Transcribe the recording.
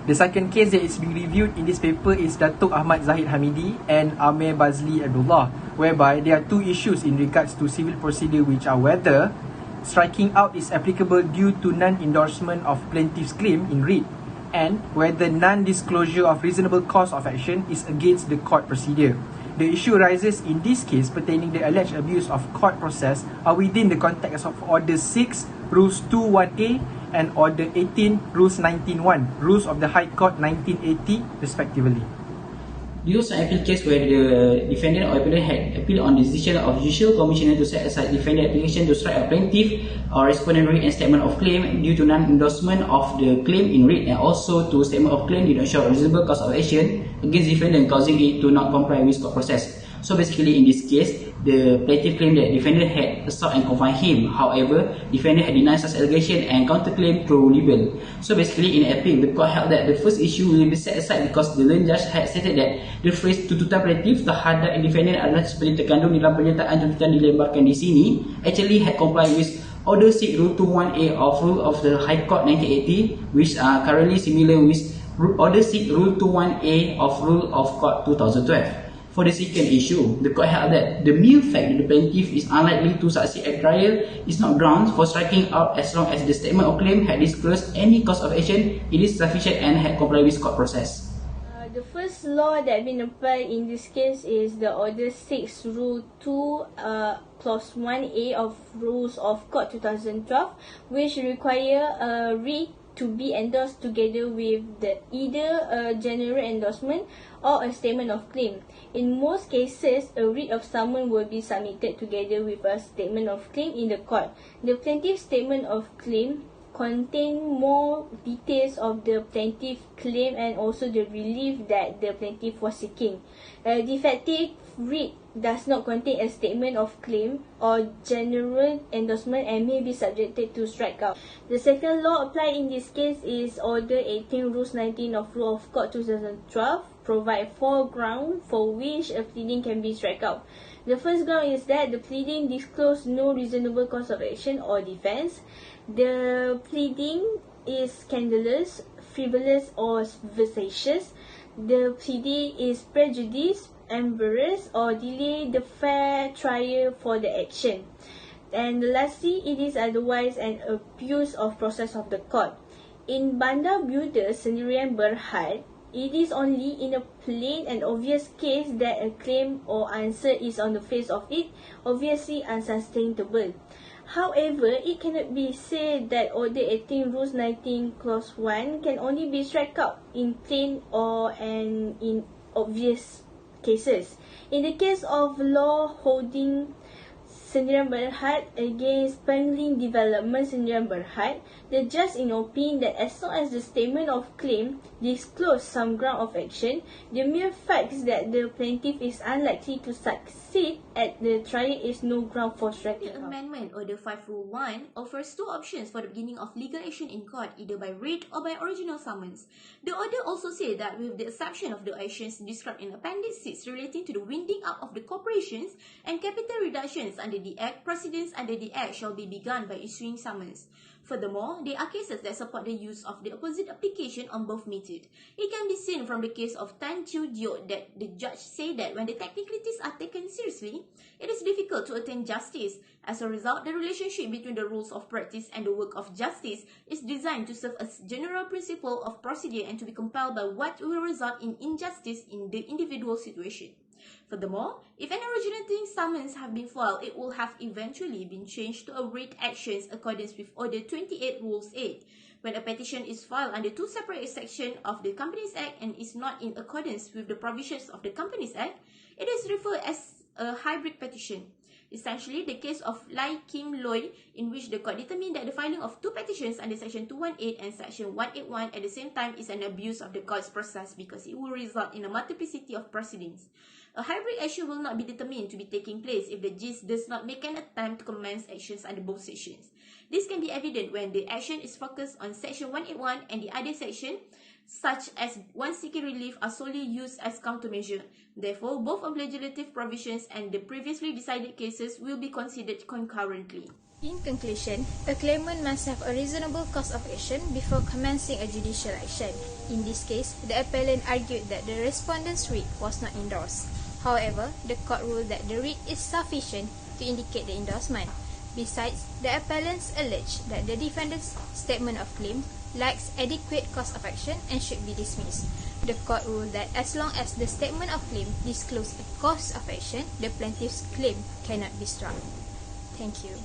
The second case that is being reviewed in this paper is Datuk Ahmad Zahid Hamidi and Amir Bazli Abdullah, whereby there are two issues in regards to civil procedure, which are whether striking out is applicable due to non-endorsement of plaintiff's claim in writ, and whether non-disclosure of reasonable cause of action is against the court procedure. The issue arises in this case pertaining the alleged abuse of court process are within the context of Order 6, Rules 2.1a and Order 18, Rules 19.1, Rules of the High Court 1980 respectively. This was an appeal case where the defendant or appellant had appealed on the decision of Judicial Commissioner to set aside defendant application to strike a plaintiff or respondent writ and statement of claim due to non-endorsement of the claim in writ, and also to statement of claim did not show a reasonable cause of action against defendant causing it to not comply with court process. So basically in this case, the plaintiff claimed that defendant had assault and confined him. However, defendant had denied such allegation and counterclaim through libel. So basically in appeal, the court held that the first issue will be set aside because the learned judge had stated that the phrase tuntutan plaintiff terhadap defendant adalah seperti terkandung dalam pernyataan tuntutan dilemparkan di sini actually had complied with Order 6 Rule 21A of Rule of the High Court 1980, which are currently similar with Order 6 Rule 21A of Rule of Court 2012. For the second issue, the court held that the mere fact that the plaintiff is unlikely to succeed at trial is not grounds for striking out as long as the statement of claim had disclosed any cause of action, it is sufficient and had complied with court process. The first law that been applied in this case is the Order 6 Rule 2 Clause 1A of Rules of Court 2012, which require a writ to be endorsed together with either a general endorsement or a statement of claim. In most cases, a writ of summons will be submitted together with a statement of claim in the court. The plaintiff's statement of claim contain more details of the plaintiff claim and also the relief that the plaintiff was seeking. A defective writ does not contain a statement of claim or general endorsement and may be subjected to strikeout. The second law applied in this case is Order 18 Rules 19 of Rule of Court 2012, provide 4 grounds for which a pleading can be strikeout. The first ground is that the pleading disclosed no reasonable cause of action or defense. The pleading is scandalous, frivolous or vexatious. The pleading is prejudice, embarrass or delay the fair trial for the action. And lastly, it is otherwise an abuse of process of the court. In Bandar Builder Sendirian Berhad, it is only in a plain and obvious case that a claim or answer is on the face of it obviously unsustainable. However, it cannot be said that Order 18 Rules 19 Clause 1 can only be struck out in plain or and in obvious cases. In the case of law holding Sendirian Berhad against Pengling Development Sendirian Berhad, the judge in opinion that as long as the statement of claim disclose some ground of action, the mere facts that the plaintiff is unlikely to succeed at the trial is no ground for striking The out. amendment Order 5 Rule 1 offers 2 options for the beginning of legal action in court, either by writ or by original summons. The order also says that with the exception of the actions described in Appendix 6 relating to the winding up of the corporations and capital reductions under the Act, proceedings under the Act shall be begun by issuing summons. Furthermore, there are cases that support the use of the opposite application on both method. It can be seen from the case of Tan Chiu Diok that the judge said that when the technicalities are taken seriously, it is difficult to attain justice. As a result, the relationship between the rules of practice and the work of justice is designed to serve as general principle of procedure and to be compelled by what will result in injustice in the individual situation. Furthermore, if an originating summons have been filed, it will have eventually been changed to a writ actions accordance with Order 28 Rules 8. When a petition is filed under 2 separate sections of the Companies Act and is not in accordance with the provisions of the Companies Act, it is referred as a hybrid petition. Essentially, the case of Lai Kim Loy, in which the court determined that the filing of 2 petitions under Section 218 and Section 181 at the same time is an abuse of the court's process because it will result in a multiplicity of proceedings. A hybrid action will not be determined to be taking place if the gist does not make an attempt to commence actions under both sections. This can be evident when the action is focused on Section 181 and the other section, such as one seeking relief, are solely used as countermeasure. Therefore, both of legislative provisions and the previously decided cases will be considered concurrently. In conclusion, a claimant must have a reasonable cause of action before commencing a judicial action. In this case, the appellant argued that the respondent's writ was not endorsed. However, the court ruled that the writ is sufficient to indicate the endorsement. Besides, the appellants alleged that the defendant's statement of claim lacks adequate cause of action and should be dismissed. The court ruled that as long as the statement of claim disclosed a cause of action, the plaintiff's claim cannot be struck. Thank you.